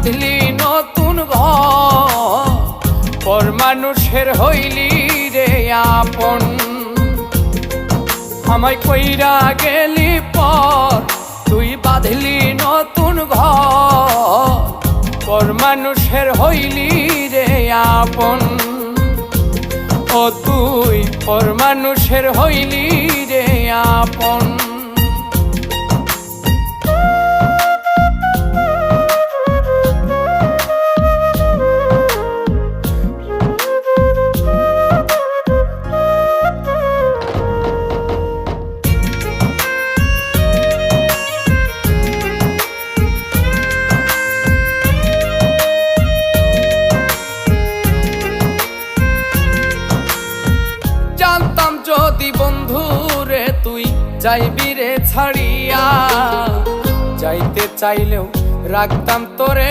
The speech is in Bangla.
বাঁধলি নতুন ঘর, পর মানুষের হইলি রে আপন। আমায় কইরা গেলি পর, তুই বাঁধলি নতুন ঘর, পর মানুষের হইলি রে আপন। ও তুই পর মানুষের হইলি রে আপন। জানতাম যদি বন্ধু রে তুই যাইবি রে ছাড়িয়া, যাইতে চাইলেও রাখতাম তোরে